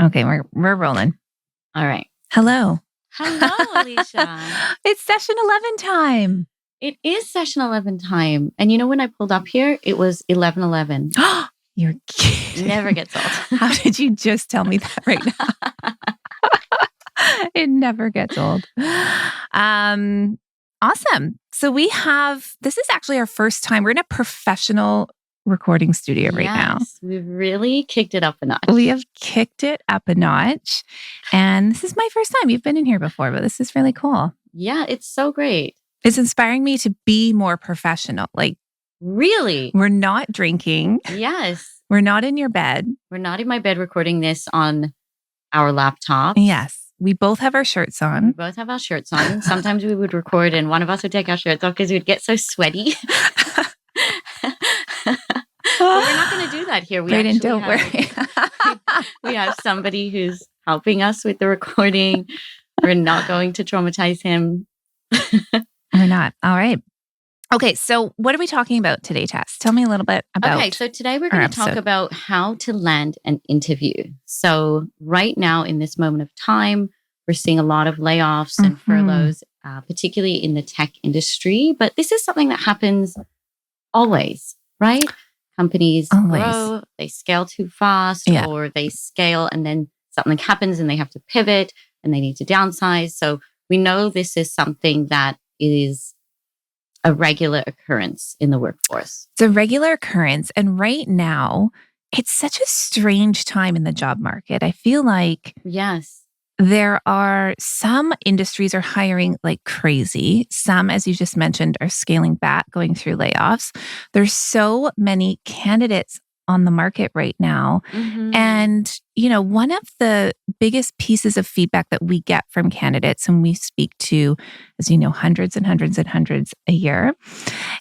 Okay, we're rolling. All right. Hello. Hello, Alicia. It's session 11 time. It is session 11 time. And you know, when I pulled up here, it was 11:11. You're kidding. Never gets old. How did you just tell me that right now? It never gets old. Awesome. So this is actually our first time. We're in a professional recording studio right now. We've really kicked it up a notch. We have kicked it up a notch. And this is my first time. You've been in here before, but this is really cool. Yeah, it's so great. It's inspiring me to be more professional. Like, really? We're not drinking. Yes. We're not in your bed. We're not in my bed recording this on our laptop. Yes. We both have our shirts We on. both have our shirts on. Sometimes we would record and one of us would take our shirts off because we'd get so sweaty. But we're not going to do that here. Brayden, don't worry. We have somebody who's helping us with the recording. We're not going to traumatize him. We're not. All right. Okay. So what are we talking about today, Tess? Tell me a little bit about. Okay. So today we're going to talk about how to land an interview. So right now in this moment of time, we're seeing a lot of layoffs and furloughs, particularly in the tech industry. But this is something that happens always, right? Companies grow, they scale too fast, or they scale and then something happens and they have to pivot and they need to downsize. So we know this is something that is a regular occurrence in the workforce. It's a regular occurrence. And right now, it's such a strange time in the job market. I feel like there are some industries are hiring like crazy. Some, as you just mentioned, are scaling back, going through layoffs. There's so many candidates on the market right now. And, you know, one of the biggest pieces of feedback that we get from candidates, and we speak to, as you know, hundreds and hundreds and hundreds a year,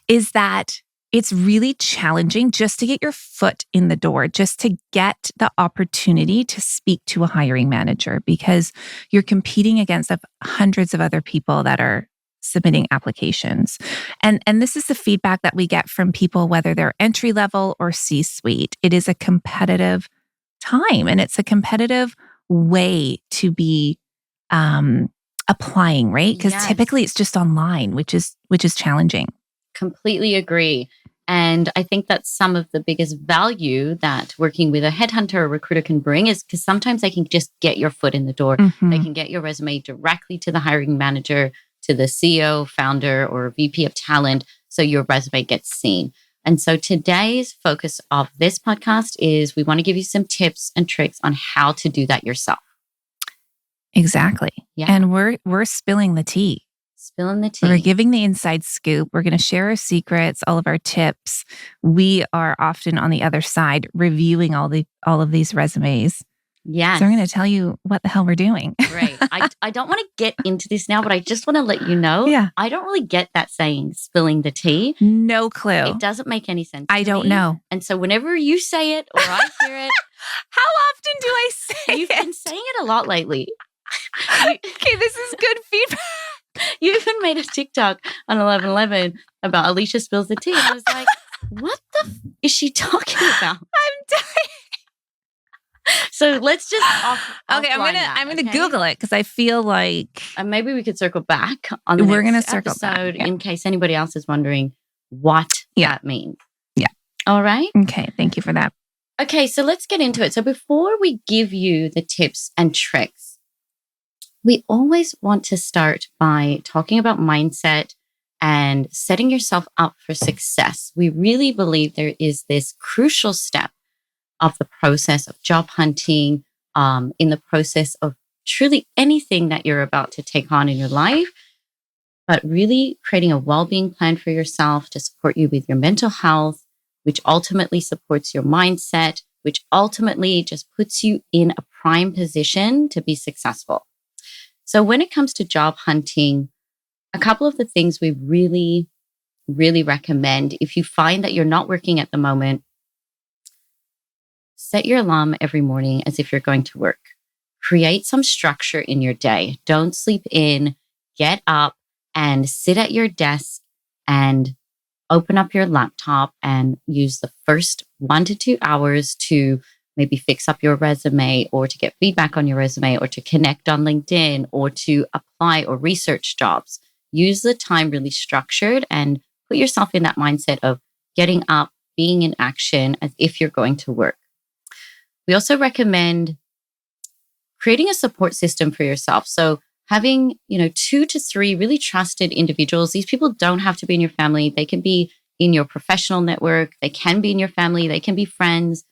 is that it's really challenging just to get your foot in the door, just to get the opportunity to speak to a hiring manager, because you're competing against hundreds of other people that are submitting applications. And this is the feedback that we get from people, whether they're entry level or C-suite. It is a competitive time and it's a competitive way to be applying, right? Because typically it's just online, which is challenging. Completely agree. And I think that's some of the biggest value that working with a headhunter or recruiter can bring is because sometimes they can just get your foot in the door. They can get your resume directly to the hiring manager, to the CEO, founder, or VP of talent, so your resume gets seen. And so today's focus of this podcast is we want to give you some tips and tricks on how to do that yourself. Exactly. Yeah. And we're spilling the tea. Spilling the tea. We're giving the inside scoop. We're going to share our secrets, all of our tips. We are often on the other side reviewing all of these resumes. Yes. So we're going to tell you what the hell we're doing. Right. I don't want to get into this now, but I just want to let you know, I don't really get that saying, spilling the tea. No clue. It doesn't make any sense. I don't know. And so whenever you say it or I hear it. How often do I say it? You've been saying it a lot lately. Okay, this is good feedback. You even made a TikTok on 11/11 about Alicia spills the tea. And I was like, what the is she talking about? I'm dying. So let's just I'm gonna Google it because I feel like maybe we could circle back on the next episode in case anybody else is wondering what that means. Yeah. All right. Okay. Thank you for that. Okay, so let's get into it. So before we give you the tips and tricks, we always want to start by talking about mindset and setting yourself up for success. We really believe there is this crucial step of the process of job hunting, in the process of truly anything that you're about to take on in your life, but really creating a well-being plan for yourself to support you with your mental health, which ultimately supports your mindset, which ultimately just puts you in a prime position to be successful. So when it comes to job hunting, a couple of the things we really, really recommend, if you find that you're not working at the moment, set your alarm every morning as if you're going to work. Create some structure in your day. Don't sleep in. Get up and sit at your desk and open up your laptop and use the first 1 to 2 hours to maybe fix up your resume or to get feedback on your resume or to connect on LinkedIn or to apply or research jobs. Use the time really structured and put yourself in that mindset of getting up, being in action as if you're going to work. We also recommend creating a support system for yourself. So having, 2 to 3 really trusted individuals. These people don't have to be in your family. They can be in your professional network. They can be in your family. They can be friends,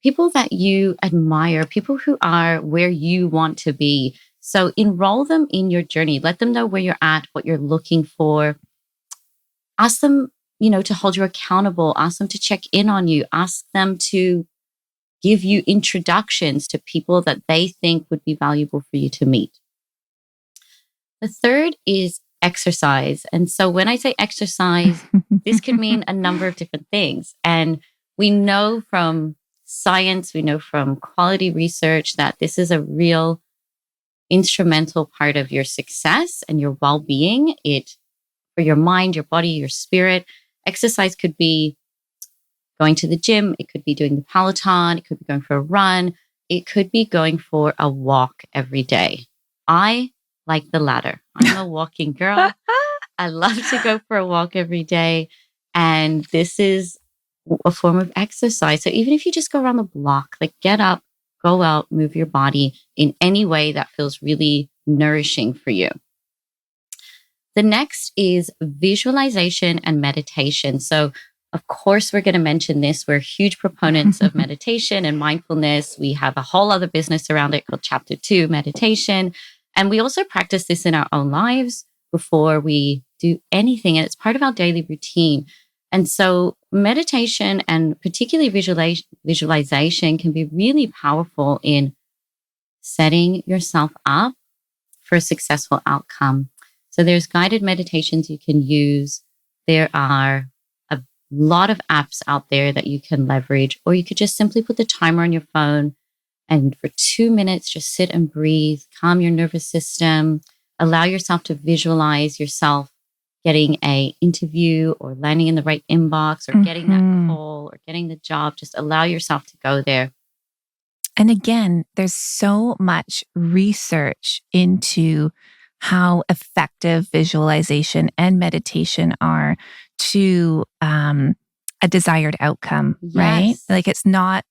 people that you admire, people who are where you want to be. So enroll them in your journey. Let them know where you're at, what you're looking for. Ask them, to hold you accountable. Ask them to check in on you. Ask them to give you introductions to people that they think would be valuable for you to meet. The third is exercise. And so when I say exercise, this could mean a number of different things. And we know from science, we know from quality research that this is a real instrumental part of your success and your well-being. For your mind, your body, your spirit. Exercise could be going to the gym. It could be doing the Peloton. It could be going for a run. It could be going for a walk every day. I like the latter. I'm a walking girl. I love to go for a walk every day. And this is a form of exercise. So even if you just go around the block, like get up, go out, move your body in any way that feels really nourishing for you. The next is visualization and meditation. So of course, we're going to mention this. We're huge proponents of meditation and mindfulness. We have a whole other business around it called Chapter 2, meditation. And we also practice this in our own lives before we do anything. And it's part of our daily routine. And so meditation and particularly visualization can be really powerful in setting yourself up for a successful outcome. So there's guided meditations you can use. There are a lot of apps out there that you can leverage, or you could just simply put the timer on your phone and for 2 minutes, just sit and breathe, calm your nervous system, allow yourself to visualize yourself getting an interview or landing in the right inbox or getting that call or getting the job. Just allow yourself to go there. And again, there's so much research into how effective visualization and meditation are to a desired outcome, right? Like it's not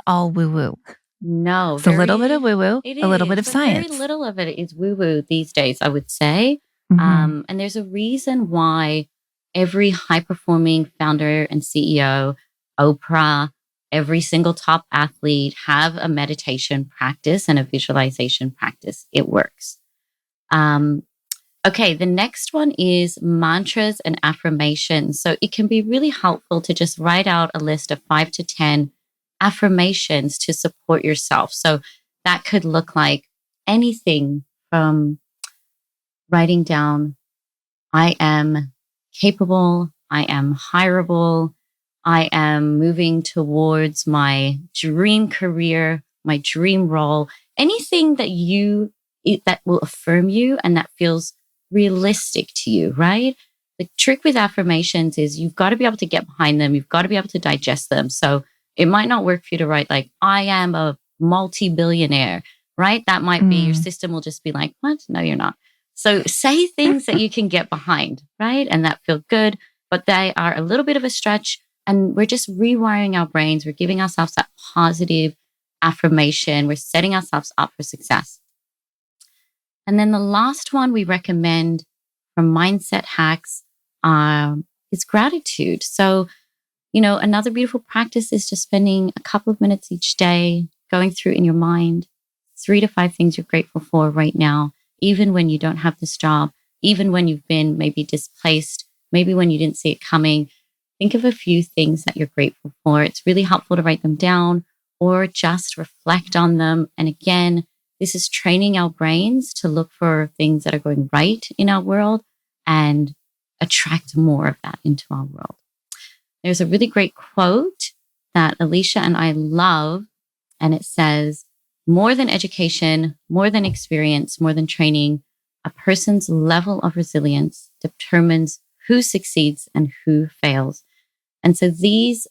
all woo-woo. No. It's a little bit of woo-woo, a little bit of science. Very little of it is woo-woo these days, I would say. And there's a reason why every high-performing founder and CEO, Oprah, every single top athlete have a meditation practice and a visualization practice. It works. Okay, the next one is mantras and affirmations. So it can be really helpful to just write out a list of 5 to 10 affirmations to support yourself. So that could look like anything from writing down, I am capable, I am hireable, I am moving towards my dream career, my dream role, anything that will affirm you and that feels realistic to you, right? The trick with affirmations is you've got to be able to get behind them. You've got to be able to digest them. So it might not work for you to write like, I am a multi-billionaire, right? That might be, your system will just be like, what? No, you're not. So say things that you can get behind, right? And that feel good, but they are a little bit of a stretch. And we're just rewiring our brains. We're giving ourselves that positive affirmation. We're setting ourselves up for success. And then the last one we recommend from Mindset Hacks is gratitude. So, another beautiful practice is just spending a couple of minutes each day going through in your mind 3 to 5 things you're grateful for right now, even when you don't have this job, even when you've been maybe displaced, maybe when you didn't see it coming. Think of a few things that you're grateful for. It's really helpful to write them down or just reflect on them. And again, this is training our brains to look for things that are going right in our world and attract more of that into our world. There's a really great quote that Alicia and I love, and it says, more than education, more than experience, more than training, a person's level of resilience determines who succeeds and who fails. And so these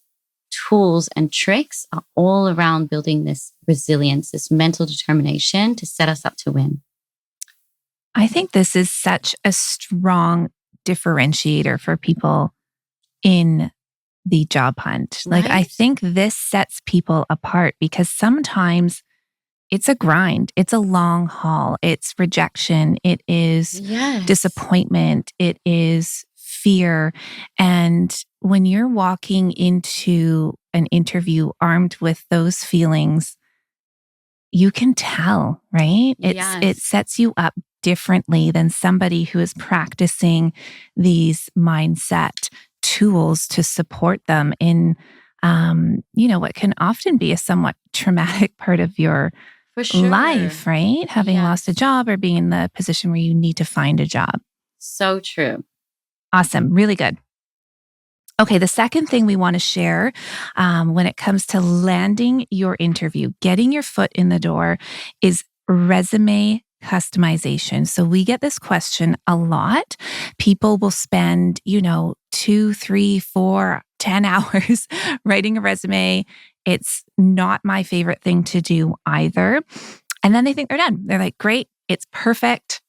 tools and tricks are all around building this resilience, this mental determination to set us up to win. I think this is such a strong differentiator for people in the job hunt. Right? Like, I think this sets people apart because sometimes it's a grind. It's a long haul. It's rejection. It is disappointment. It is fear. And when you're walking into an interview armed with those feelings, you can tell, right? It sets you up differently than somebody who is practicing these mindset tools to support them in, what can often be a somewhat traumatic part of your life, right? Having lost a job or being in the position where you need to find a job. So true. Awesome. Really good. Okay, the second thing we want to share when it comes to landing your interview, getting your foot in the door, is resume customization. So we get this question a lot. People will spend, 2, 3, 4, 10 hours writing a resume. It's not my favorite thing to do either. And then they think they're done. They're like, great, it's perfect.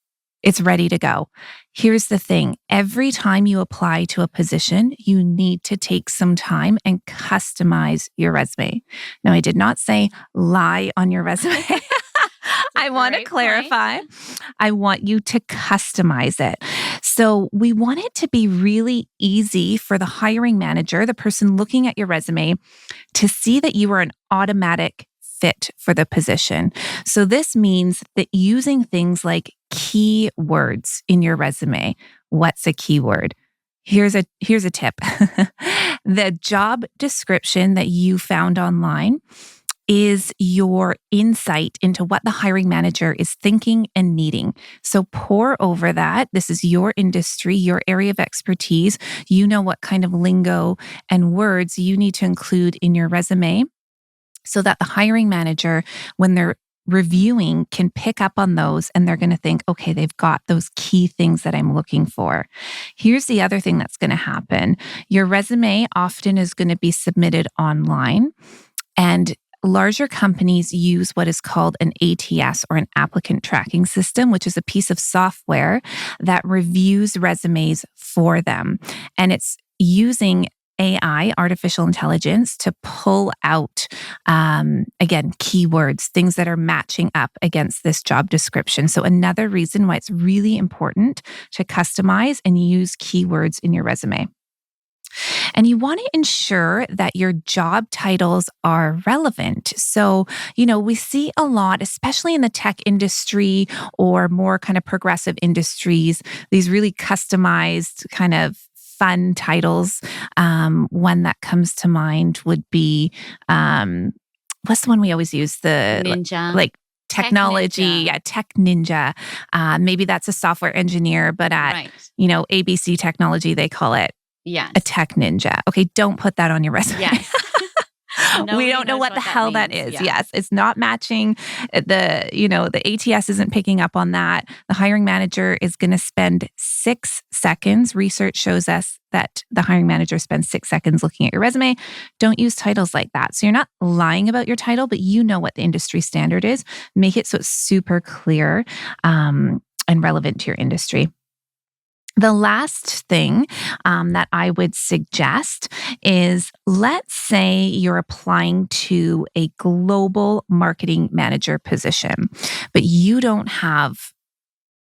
It's ready to go. Here's the thing. Every time you apply to a position, you need to take some time and customize your resume. Now, I did not say lie on your resume. I want to clarify. I want you to customize it. So we want it to be really easy for the hiring manager, the person looking at your resume, to see that you are an automatic fit for the position. So this means that using things like keywords in your resume. What's a keyword? Here's a tip. The job description that you found online is your insight into what the hiring manager is thinking and needing. So pore over that. This is your industry, your area of expertise. You know what kind of lingo and words you need to include in your resume so that the hiring manager, when they're reviewing, can pick up on those and they're going to think, okay, they've got those key things that I'm looking for. Here's the other thing that's going to happen. Your resume often is going to be submitted online, and larger companies use what is called an ATS, or an applicant tracking system, which is a piece of software that reviews resumes for them. And it's using AI, artificial intelligence, to pull out, again, keywords, things that are matching up against this job description. So another reason why it's really important to customize and use keywords in your resume. And you want to ensure that your job titles are relevant. So, we see a lot, especially in the tech industry or more kind of progressive industries, these really customized kind of fun titles. One that comes to mind would be, what's the one we always use? The Ninja. Like technology, tech ninja. Maybe that's a software engineer, but at, ABC Technology, they call it a tech ninja. Okay, don't put that on your resume. Yes. We don't know what the hell that is. Yes, it's not matching. The ATS isn't picking up on that. The hiring manager is going to spend 6 seconds. Research shows us that the hiring manager spends 6 seconds looking at your resume. Don't use titles like that. So you're not lying about your title, but you know what the industry standard is. Make it so it's super clear and relevant to your industry. The last thing that I would suggest is, let's say you're applying to a global marketing manager position, but you don't have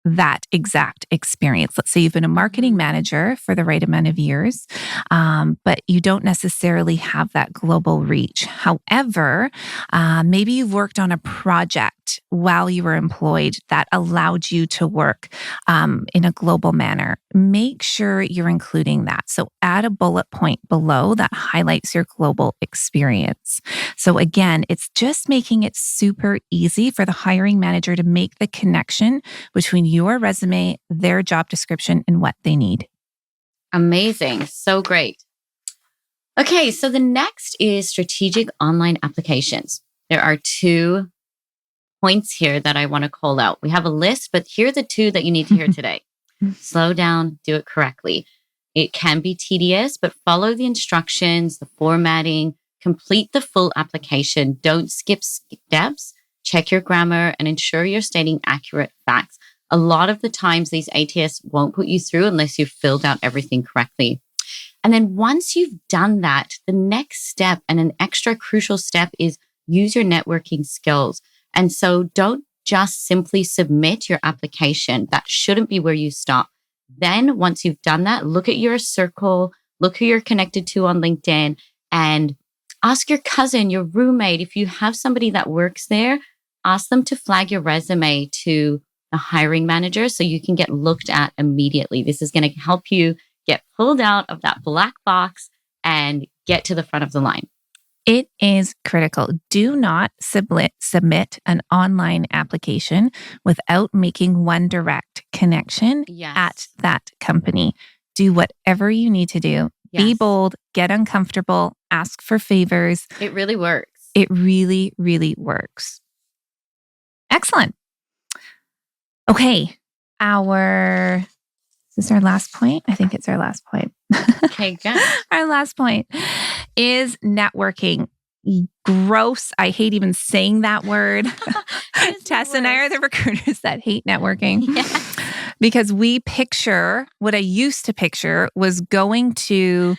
that exact experience. Let's say you've been a marketing manager for the right amount of years, but you don't necessarily have that global reach. However, maybe you've worked on a project while you were employed that allowed you to work in a global manner. Make sure you're including that. So add a bullet point below that highlights your global experience. So again, it's just making it super easy for the hiring manager to make the connection between your resume, their job description, and what they need. Amazing. So great. Okay, so the next is strategic online applications. There are 2 points here that I want to call out. We have a list, but here are the 2 that you need to hear today. Slow down, do it correctly. It can be tedious, but follow the instructions, the formatting, Complete the full application. Don't skip steps. Check your grammar and ensure you're stating accurate facts. A lot of the times, these ATS won't put you through unless you've filled out everything correctly. And then once you've done that, the next step and an extra crucial step is use your networking skills. And so don't just simply submit your application. That shouldn't be where you stop. Then once you've done that, look at your circle, look who you're connected to on LinkedIn, and ask your cousin, your roommate, if you have somebody that works there, ask them to flag your resume to the hiring manager so you can get looked at immediately. This is going to help you get pulled out of that black box and get to the front of the line. It is critical. Do not submit an online application without making one direct connection at that company. Do whatever you need to do. Yes. Be bold, get uncomfortable, ask for favors. It really works. It really, really works. Excellent. Okay. Is this our last point? I think it's our last point. Okay, good. Our last point is networking. Gross. I hate even saying that word. Tess and I are the recruiters that hate networking. Yes. Because what I used to picture was going to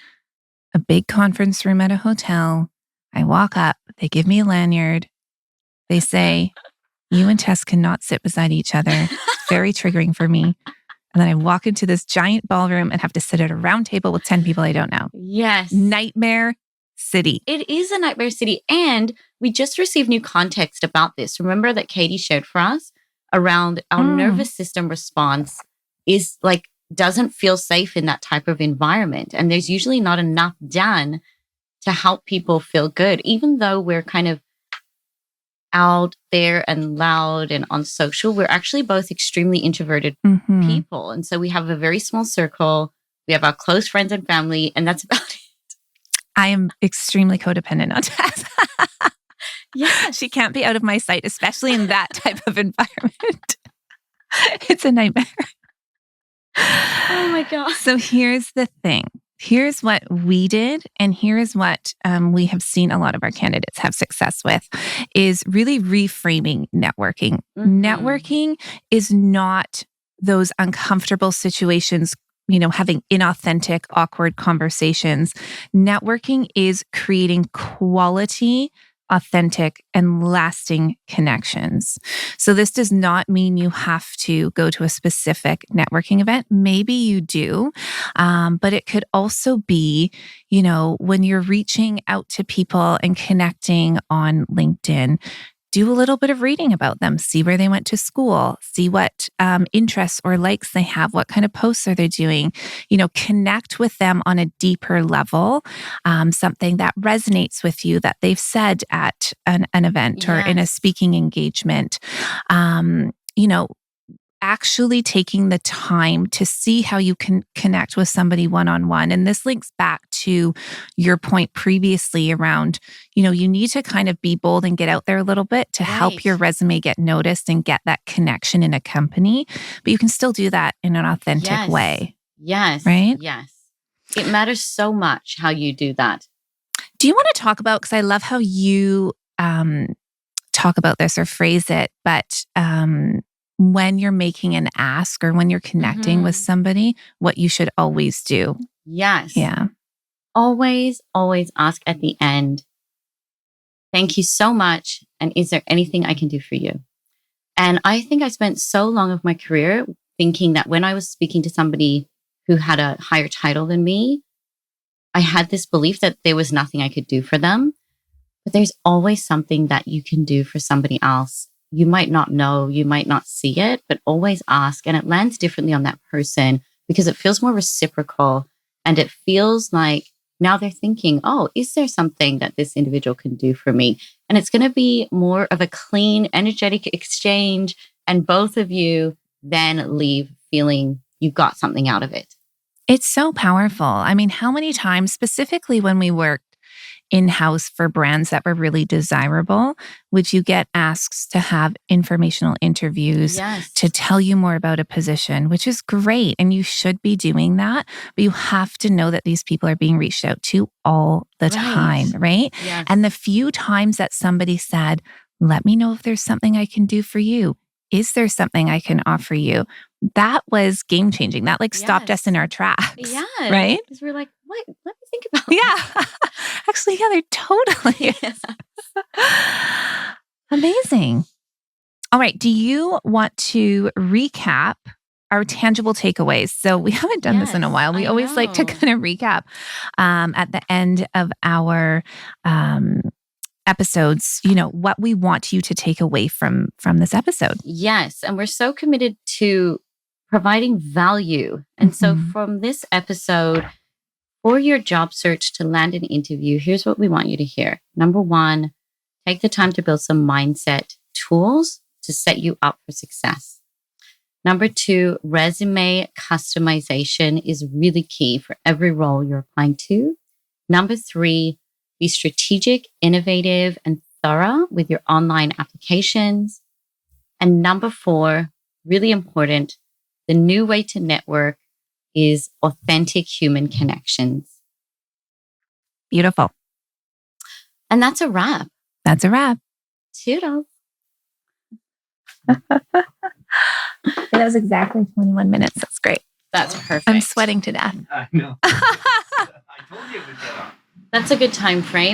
a big conference room at a hotel. I walk up, they give me a lanyard. They say, you and Tess cannot sit beside each other. It's very triggering for me. And then I walk into this giant ballroom and have to sit at a round table with 10 people I don't know. Yes. Nightmare city. It is a nightmare city. And we just received new context about this. Remember that Katie shared for us around our nervous system response is doesn't feel safe in that type of environment. And there's usually not enough done to help people feel good, even though we're kind of out there and loud and on social. We're actually both extremely introverted people. And so we have a very small circle. We have our close friends and family, and that's about it. I am extremely codependent on Tess. Yeah. She can't be out of my sight, especially in that type of environment. It's a nightmare. Oh my God. So here's the thing. Here's what we did, and here's what we have seen a lot of our candidates have success with, is really reframing networking. Networking is not those uncomfortable situations, having inauthentic, awkward conversations. Networking is creating quality, authentic, and lasting connections. So this does not mean you have to go to a specific networking event. Maybe you do, but it could also be, when you're reaching out to people and connecting on LinkedIn, do a little bit of reading about them, see where they went to school, see what interests or likes they have, what kind of posts are they doing, connect with them on a deeper level, something that resonates with you that they've said at an event or in a speaking engagement, actually taking the time to see how you can connect with somebody one-on-one. And this links back to your point previously around, you need to kind of be bold and get out there a little bit to help your resume get noticed and get that connection in a company. But you can still do that in an authentic way. Yes. Right? Yes. It matters so much how you do that. Do you want to talk about, because I love how you talk about this or phrase it, but when you're making an ask or when you're connecting with somebody, what you should always do. Yes. Yeah. Always ask at the end, thank you so much. And is there anything I can do for you? And I think I spent so long of my career thinking that when I was speaking to somebody who had a higher title than me, I had this belief that there was nothing I could do for them. But there's always something that you can do for somebody else. You might not know, you might not see it, but always ask. And it lands differently on that person because it feels more reciprocal. And it feels like now they're thinking, oh, is there something that this individual can do for me? And it's going to be more of a clean, energetic exchange. And both of you then leave feeling you got something out of it. It's so powerful. I mean, how many times, specifically when we worked in-house for brands that were really desirable, would you get asks to have informational interviews to tell you more about a position, which is great. And you should be doing that. But you have to know that these people are being reached out to all the time, right? Yes. And the few times that somebody said, let me know if there's something I can do for you. Is there something I can offer you? That was game changing. That stopped us in our tracks. Yeah. Right? Because we're like, what? Let me think about Yeah. Actually, yeah, they're totally. Amazing. All right. Do you want to recap our tangible takeaways? So we haven't done this in a while. We always like to kind of recap at the end of our episodes, what we want you to take away from this episode. Yes. And we're so committed to providing value. And so from this episode, for your job search to land an interview, here's what we want you to hear. Number one, take the time to build some mindset tools to set you up for success. Number two, resume customization is really key for every role you're applying to. Number three, be strategic, innovative, and thorough with your online applications. And number four, really important, the new way to network is authentic human connections. Beautiful. And that's a wrap. That's a wrap. Toodles. It was exactly 21 minutes. That's great. That's perfect. I'm sweating to death. I know. I told you it would get on. That's a good time frame.